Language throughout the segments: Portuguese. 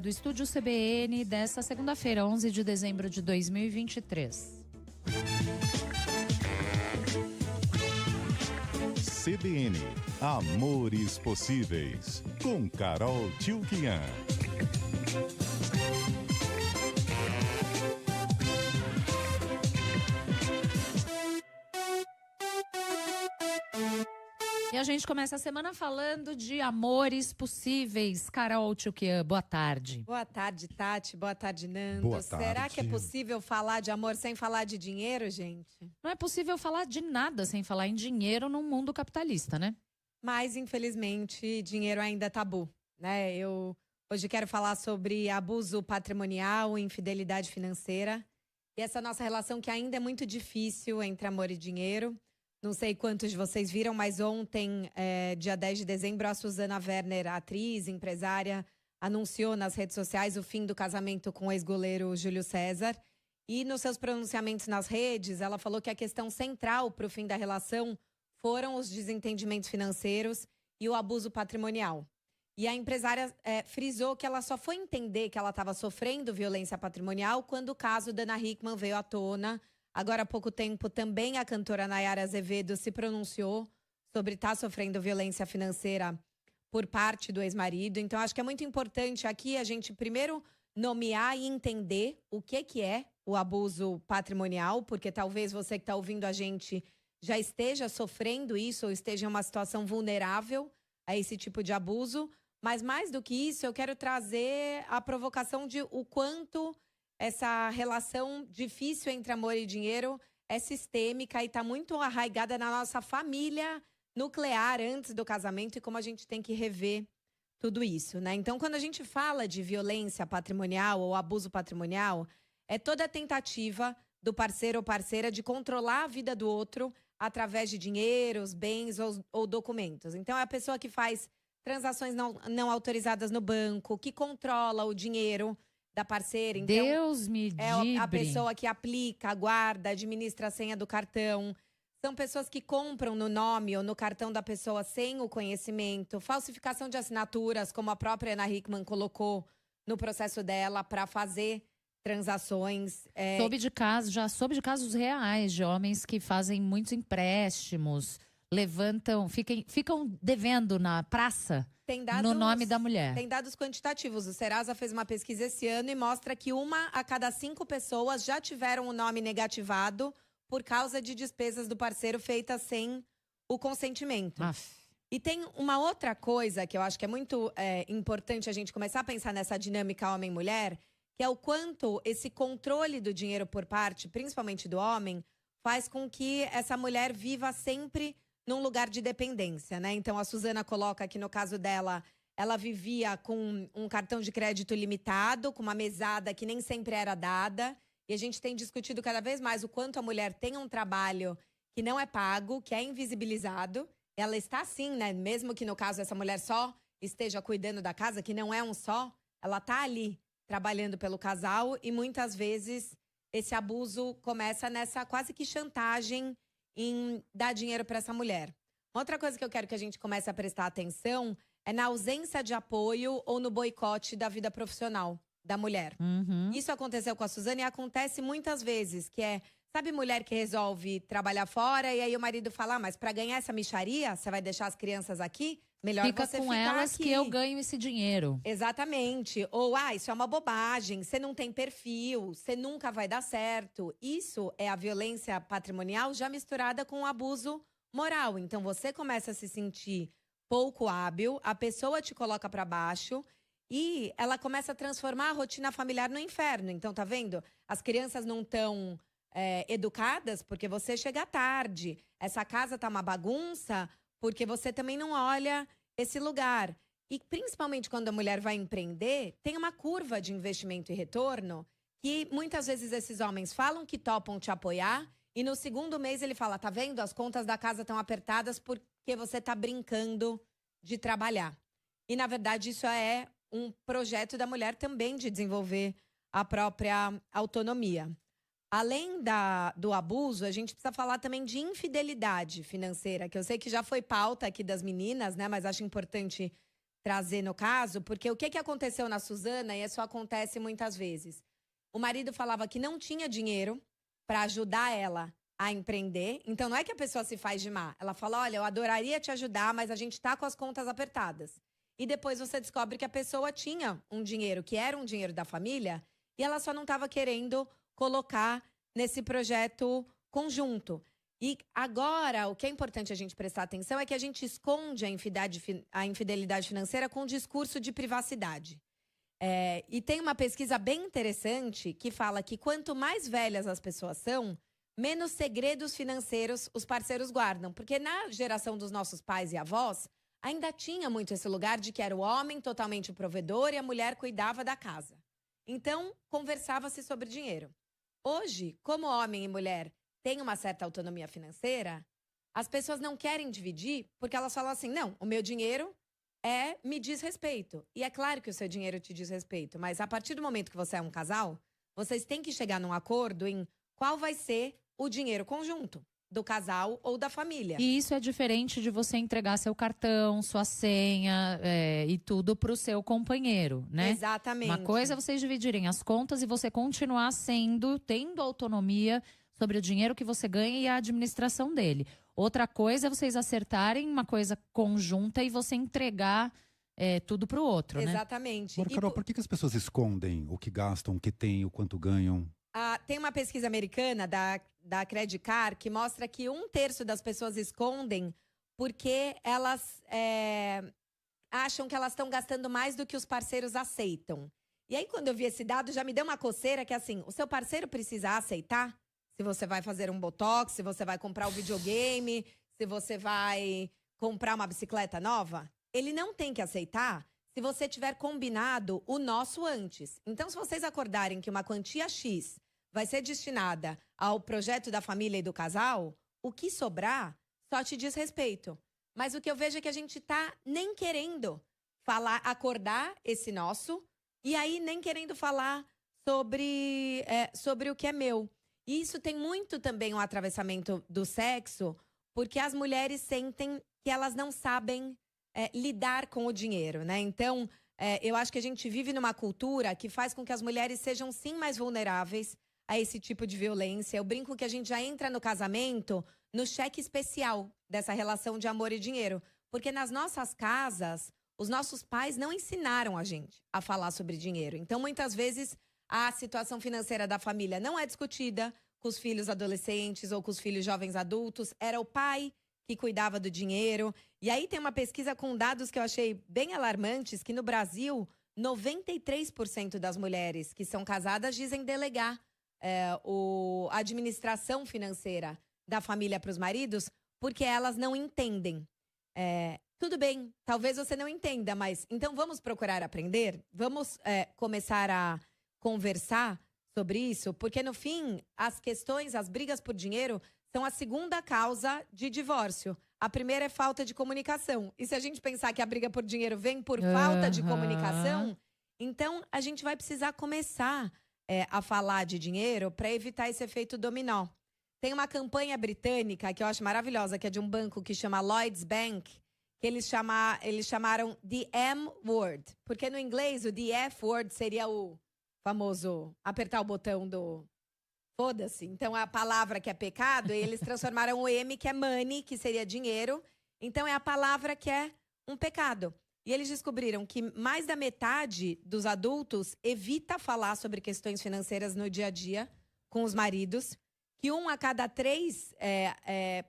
Do Estúdio CBN desta segunda-feira, 11 de dezembro de 2023. CBN, Amores Possíveis, com Carol Tchulkian. E a gente começa a semana falando de amores possíveis. Carol Tchulkian, boa tarde. Boa tarde, Tati. Boa tarde, Nando. Boa tarde. Será que é possível falar de amor sem falar de dinheiro, gente? Não é possível falar de nada sem falar em dinheiro num mundo capitalista, né? Mas, infelizmente, dinheiro ainda é tabu, né? Eu hoje quero falar sobre abuso patrimonial, infidelidade financeira. E essa nossa relação que ainda é muito difícil entre amor e dinheiro. Não sei quantos de vocês viram, mas ontem, dia 10 de dezembro, a Susana Werner, atriz, empresária, anunciou nas redes sociais o fim do casamento com o ex-goleiro Júlio César. E nos seus pronunciamentos nas redes, ela falou que a questão central para o fim da relação foram os desentendimentos financeiros e o abuso patrimonial. E a empresária frisou que ela só foi entender que ela estava sofrendo violência patrimonial quando o caso Dana Hickman veio à tona. Agora há pouco tempo, também a cantora Nayara Azevedo se pronunciou sobre estar sofrendo violência financeira por parte do ex-marido. Então, acho que é muito importante aqui a gente primeiro nomear e entender o que é o abuso patrimonial, porque talvez você que está ouvindo a gente já esteja sofrendo isso ou esteja em uma situação vulnerável a esse tipo de abuso. Mas mais do que isso, eu quero trazer a provocação de o quanto essa relação difícil entre amor e dinheiro é sistêmica e está muito arraigada na nossa família nuclear antes do casamento e como a gente tem que rever tudo isso, né? Então, quando a gente fala de violência patrimonial ou abuso patrimonial, é toda a tentativa do parceiro ou parceira de controlar a vida do outro através de dinheiros, bens ou documentos. Então, é a pessoa que faz transações não autorizadas no banco, que controla o dinheiro da parceira. Então, Deus me é dibre. a pessoa que aplica, guarda, administra a senha do cartão. São pessoas que compram no nome ou no cartão da pessoa sem o conhecimento. Falsificação de assinaturas, como a própria Ana Hickman colocou no processo dela para fazer transações. Já soube de casos reais de homens que fazem muitos empréstimos, ficam devendo na praça no nome da mulher. Tem dados quantitativos. O Serasa fez uma pesquisa esse ano e mostra que 1 a cada 5 pessoas já tiveram o nome negativado por causa de despesas do parceiro feitas sem o consentimento. E tem uma outra coisa que eu acho que é muito importante a gente começar a pensar nessa dinâmica homem-mulher, que é o quanto esse controle do dinheiro por parte, principalmente do homem, faz com que essa mulher viva sempre num lugar de dependência, né? Então, a Susana coloca que, no caso dela, ela vivia com um cartão de crédito limitado, com uma mesada que nem sempre era dada. E a gente tem discutido cada vez mais o quanto a mulher tem um trabalho que não é pago, que é invisibilizado. Ela está sim, né? Mesmo que, no caso, essa mulher só esteja cuidando da casa, que não é um só, ela está ali trabalhando pelo casal. E, muitas vezes, esse abuso começa nessa quase que chantagem em dar dinheiro para essa mulher. Outra coisa que eu quero que a gente comece a prestar atenção é na ausência de apoio ou no boicote da vida profissional da mulher. Isso aconteceu com a Suzana e acontece muitas vezes, que sabe mulher que resolve trabalhar fora e aí o marido fala, mas para ganhar essa mixaria, você vai deixar as crianças aqui? Melhor Fica você com ficar elas aqui. que eu ganho esse dinheiro. Exatamente. Ou, isso é uma bobagem, você não tem perfil, você nunca vai dar certo. Isso é a violência patrimonial já misturada com o abuso moral. Então, você começa a se sentir pouco hábil, a pessoa te coloca para baixo e ela começa a transformar a rotina familiar no inferno. Então, tá vendo? As crianças não estão educadas porque você chega tarde. Essa casa tá uma bagunça porque você também não olha esse lugar. E principalmente quando a mulher vai empreender, tem uma curva de investimento e retorno que muitas vezes esses homens falam que topam te apoiar e no segundo mês ele fala, tá vendo? As contas da casa estão apertadas porque você tá brincando de trabalhar. E na verdade isso é um projeto da mulher também de desenvolver a própria autonomia. Além do abuso, a gente precisa falar também de infidelidade financeira, que eu sei que já foi pauta aqui das meninas, né? Mas acho importante trazer no caso, porque o que aconteceu na Suzana, e isso acontece muitas vezes. O marido falava que não tinha dinheiro para ajudar ela a empreender. Então, não é que a pessoa se faz de má. Ela fala, olha, eu adoraria te ajudar, mas a gente tá com as contas apertadas. E depois você descobre que a pessoa tinha um dinheiro, que era um dinheiro da família, e ela só não estava querendo colocar nesse projeto conjunto. E agora, o que é importante a gente prestar atenção é que a gente esconde a infidelidade financeira com um discurso de privacidade. E tem uma pesquisa bem interessante que fala que quanto mais velhas as pessoas são, menos segredos financeiros os parceiros guardam. Porque na geração dos nossos pais e avós, ainda tinha muito esse lugar de que era o homem totalmente o provedor e a mulher cuidava da casa. Então, conversava-se sobre dinheiro. Hoje, como homem e mulher têm uma certa autonomia financeira, as pessoas não querem dividir porque elas falam assim, não, o meu dinheiro me diz respeito. E é claro que o seu dinheiro te diz respeito, mas a partir do momento que você é um casal, vocês têm que chegar num acordo em qual vai ser o dinheiro conjunto do casal ou da família. E isso é diferente de você entregar seu cartão, sua senha e tudo pro seu companheiro, né? Exatamente. Uma coisa é vocês dividirem as contas e você continuar tendo autonomia sobre o dinheiro que você ganha e a administração dele. Outra coisa é vocês acertarem uma coisa conjunta e você entregar tudo pro outro, né? Exatamente. Agora, Carol, por que as pessoas escondem o que gastam, o que têm, o quanto ganham? Tem uma pesquisa americana da Credit Card que mostra que 1/3 das pessoas escondem porque elas acham que elas estão gastando mais do que os parceiros aceitam. E aí, quando eu vi esse dado, já me deu uma coceira que assim, o seu parceiro precisa aceitar se você vai fazer um botox, se você vai comprar um videogame, se você vai comprar uma bicicleta nova. Ele não tem que aceitar se você tiver combinado o nosso antes. Então, se vocês acordarem que uma quantia X vai ser destinada ao projeto da família e do casal, o que sobrar só te diz respeito. Mas o que eu vejo é que a gente tá nem querendo acordar esse nosso, e aí nem querendo falar sobre o que é meu. E isso tem muito também um atravessamento do sexo, porque as mulheres sentem que elas não sabem lidar com o dinheiro, né? Então, eu acho que a gente vive numa cultura que faz com que as mulheres sejam, sim, mais vulneráveis a esse tipo de violência. Eu brinco que a gente já entra no casamento no cheque especial dessa relação de amor e dinheiro. Porque nas nossas casas, os nossos pais não ensinaram a gente a falar sobre dinheiro. Então, muitas vezes, a situação financeira da família não é discutida com os filhos adolescentes ou com os filhos jovens adultos. Era o pai que cuidava do dinheiro. E aí tem uma pesquisa com dados que eu achei bem alarmantes, que no Brasil, 93% das mulheres que são casadas dizem delegar a administração financeira da família para os maridos, porque elas não entendem. Tudo bem, talvez você não entenda, mas então vamos procurar aprender? Vamos começar a conversar sobre isso? Porque no fim, as brigas por dinheiro são a segunda causa de divórcio. A primeira é falta de comunicação. E se a gente pensar que a briga por dinheiro vem por falta de comunicação, então a gente vai precisar começar a falar de dinheiro para evitar esse efeito dominó. Tem uma campanha britânica que eu acho maravilhosa, que é de um banco que chama Lloyds Bank, que eles chamaram The M-Word. Porque no inglês o The F-Word seria o famoso apertar o botão do foda-se. Então, a palavra que é pecado, eles transformaram o M, que é money, que seria dinheiro. Então, é a palavra que é um pecado. E eles descobriram que mais da metade dos adultos evita falar sobre questões financeiras no dia a dia com os maridos. Que 1 a cada 3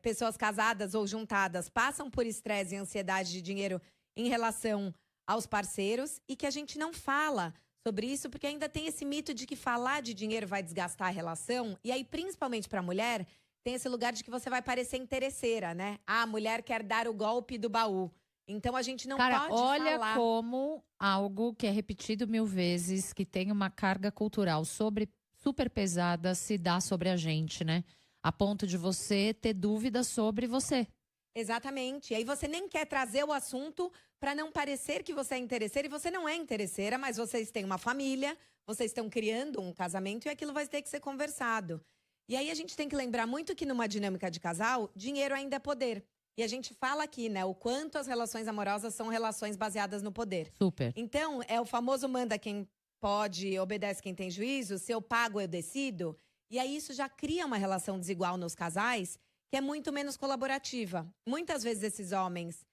pessoas casadas ou juntadas passam por estresse e ansiedade de dinheiro em relação aos parceiros. E que a gente não fala sobre isso, porque ainda tem esse mito de que falar de dinheiro vai desgastar a relação. E aí, principalmente para a mulher, tem esse lugar de que você vai parecer interesseira, né? A mulher quer dar o golpe do baú. Então, a gente não pode falar. Olha como algo que é repetido 1000 vezes, que tem uma carga cultural super pesada, se dá sobre a gente, né? A ponto de você ter dúvidas sobre você. Exatamente. E aí você nem quer trazer o assunto para não parecer que você é interesseira. E você não é interesseira, mas vocês têm uma família, vocês estão criando um casamento e aquilo vai ter que ser conversado. E aí a gente tem que lembrar muito que numa dinâmica de casal, dinheiro ainda é poder. E a gente fala aqui, né, o quanto as relações amorosas são relações baseadas no poder. Super. Então, é o famoso manda quem pode, obedece quem tem juízo, se eu pago, eu decido. E aí isso já cria uma relação desigual nos casais, que é muito menos colaborativa. Muitas vezes esses homens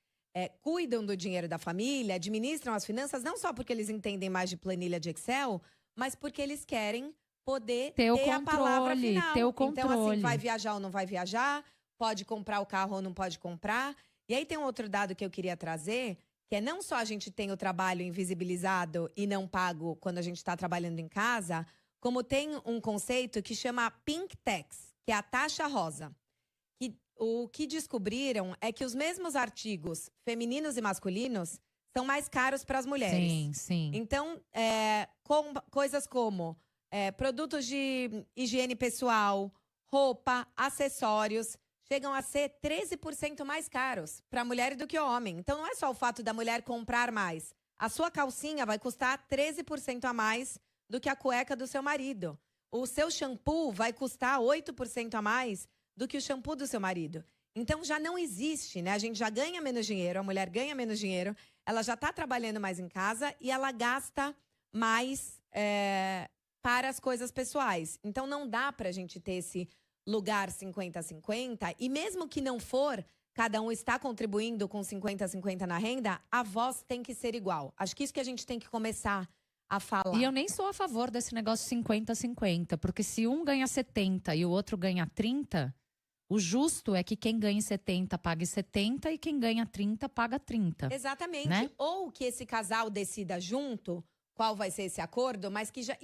cuidam do dinheiro da família, administram as finanças, não só porque eles entendem mais de planilha de Excel, mas porque eles querem poder ter a palavra final. Ter o Então, assim, controle. vai viajar ou não vai viajar, pode comprar o carro ou não pode comprar. E aí tem um outro dado que eu queria trazer, que é não só a gente tem o trabalho invisibilizado e não pago quando a gente está trabalhando em casa, como tem um conceito que chama Pink Tax, que é a taxa rosa. O que descobriram é que os mesmos artigos femininos e masculinos são mais caros para as mulheres. Sim, sim. Então, coisas como produtos de higiene pessoal, roupa, acessórios, chegam a ser 13% mais caros para a mulher do que o homem. Então, não é só o fato da mulher comprar mais. A sua calcinha vai custar 13% a mais do que a cueca do seu marido. O seu shampoo vai custar 8% a mais do que o shampoo do seu marido. Então, já não existe, né? A gente já ganha menos dinheiro, a mulher ganha menos dinheiro, ela já está trabalhando mais em casa e ela gasta mais para as coisas pessoais. Então, não dá para a gente ter esse lugar 50-50. E mesmo que não for, cada um está contribuindo com 50-50 na renda, a voz tem que ser igual. Acho que isso que a gente tem que começar a falar. E eu nem sou a favor desse negócio 50-50, porque se um ganha 70 e o outro ganha 30, o justo é que quem ganha 70 pague 70 e quem ganha 30 paga 30. Exatamente. Né? Ou que esse casal decida junto qual vai ser esse acordo, mas que já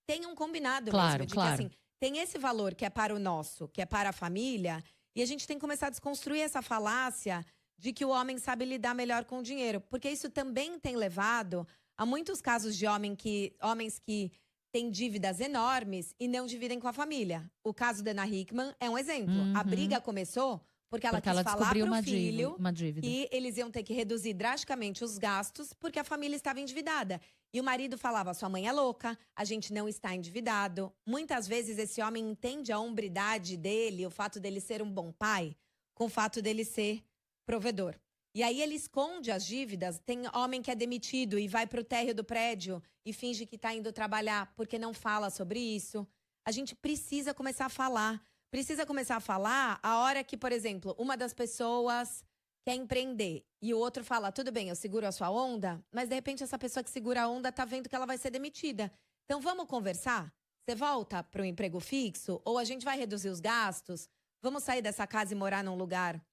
tenham combinado Claro, mesmo. De claro. que, assim, tem esse valor que é para o nosso, que é para a família, e a gente tem que começar a desconstruir essa falácia de que o homem sabe lidar melhor com o dinheiro. Porque isso também tem levado a muitos casos de homens que têm dívidas enormes e não dividem com a família. O caso da Ana Hickman é um exemplo. A briga começou porque ela quis falar para o filho uma dívida. que eles iam ter que reduzir drasticamente os gastos porque a família estava endividada. E o marido falava, sua mãe é louca, a gente não está endividado. Muitas vezes esse homem entende a hombridade dele, o fato dele ser um bom pai, com o fato dele ser provedor. E aí ele esconde as dívidas. Tem homem que é demitido e vai para o térreo do prédio e finge que está indo trabalhar porque não fala sobre isso. A gente precisa começar a falar. Precisa começar a falar a hora que, por exemplo, uma das pessoas quer empreender e o outro fala, tudo bem, eu seguro a sua onda, mas de repente essa pessoa que segura a onda tá vendo que ela vai ser demitida. Então vamos conversar? Você volta para o emprego fixo? Ou a gente vai reduzir os gastos? Vamos sair dessa casa e morar num lugar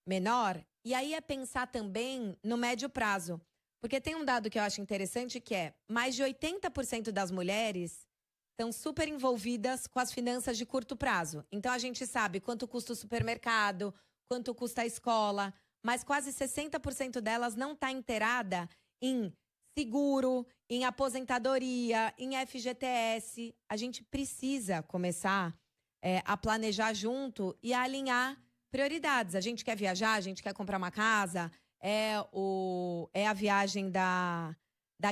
menor? E aí é pensar também no médio prazo. Porque tem um dado que eu acho interessante que é mais de 80% das mulheres estão super envolvidas com as finanças de curto prazo. Então a gente sabe quanto custa o supermercado, quanto custa a escola, mas quase 60% delas não está inteirada em seguro, em aposentadoria, em FGTS. A gente precisa começar a planejar junto e a alinhar prioridades. A gente quer viajar, a gente quer comprar uma casa, é a viagem da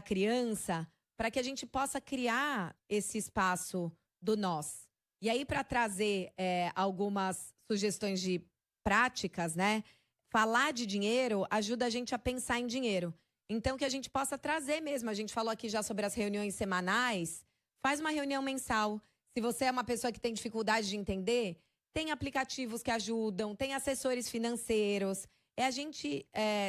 criança, para que a gente possa criar esse espaço do nós. E aí, para trazer algumas sugestões de práticas, né? Falar de dinheiro ajuda a gente a pensar em dinheiro. Então, que a gente possa trazer mesmo. A gente falou aqui já sobre as reuniões semanais. Faz uma reunião mensal. Se você é uma pessoa que tem dificuldade de entender, tem aplicativos que ajudam, tem assessores financeiros. É a gente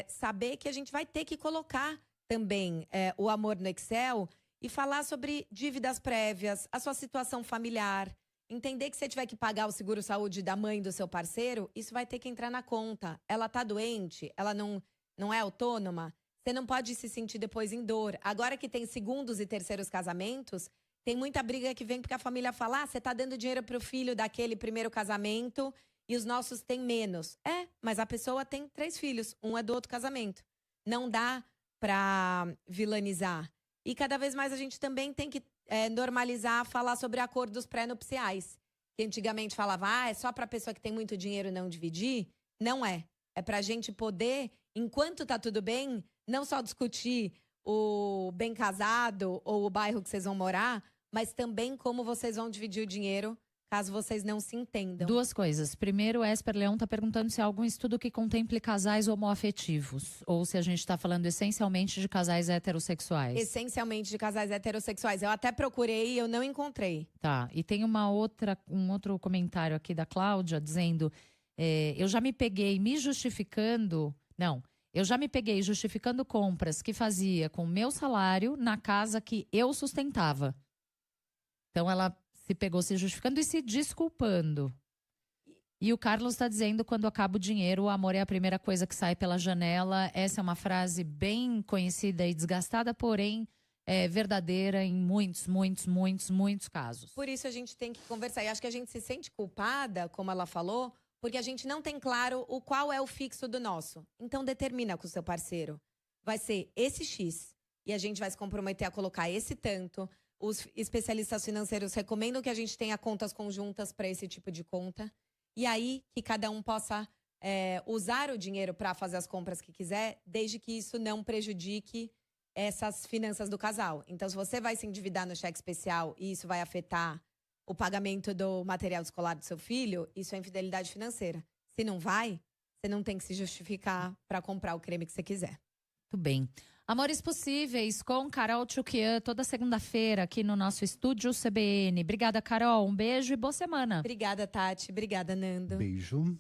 saber que a gente vai ter que colocar também o amor no Excel e falar sobre dívidas prévias, a sua situação familiar. Entender que se você tiver que pagar o seguro-saúde da mãe do seu parceiro, isso vai ter que entrar na conta. Ela tá doente, ela não é autônoma, você não pode se sentir depois em dor. Agora que tem segundos e terceiros casamentos, tem muita briga que vem porque a família fala, você tá dando dinheiro pro filho daquele primeiro casamento e os nossos têm menos. Mas a pessoa tem 3 filhos, um é do outro casamento. Não dá pra vilanizar. E cada vez mais a gente também tem que normalizar, falar sobre acordos pré-nupciais. Que antigamente falava, é só pra pessoa que tem muito dinheiro não dividir. Não é. É pra gente poder, enquanto tá tudo bem, não só discutir o bem casado ou o bairro que vocês vão morar, mas também como vocês vão dividir o dinheiro caso vocês não se entendam. Duas coisas. Primeiro, o Esper Leão está perguntando se há algum estudo que contemple casais homoafetivos. Ou se a gente está falando essencialmente de casais heterossexuais. Essencialmente de casais heterossexuais. Eu até procurei e eu não encontrei. Tá, e tem um outro comentário aqui da Cláudia dizendo: eu já me peguei me justificando. Não, eu já me peguei justificando compras que fazia com o meu salário na casa que eu sustentava. Então ela se pegou se justificando e se desculpando. E o Carlos está dizendo: quando acaba o dinheiro, o amor é a primeira coisa que sai pela janela. Essa é uma frase bem conhecida e desgastada, porém verdadeira em muitos casos. Por isso a gente tem que conversar. E acho que a gente se sente culpada, como ela falou, porque a gente não tem claro qual é o fixo do nosso. Então determina com o seu parceiro. Vai ser esse X. E a gente vai se comprometer a colocar esse tanto. Os especialistas financeiros recomendam que a gente tenha contas conjuntas para esse tipo de conta. E aí que cada um possa usar o dinheiro para fazer as compras que quiser, desde que isso não prejudique essas finanças do casal. Então, se você vai se endividar no cheque especial e isso vai afetar o pagamento do material escolar do seu filho, isso é infidelidade financeira. Se não vai, você não tem que se justificar para comprar o creme que você quiser. Muito bem. Amores Possíveis com Carol Tchoukian, toda segunda-feira aqui no nosso estúdio CBN. Obrigada, Carol. Um beijo e boa semana. Obrigada, Tati. Obrigada, Nando. Beijo.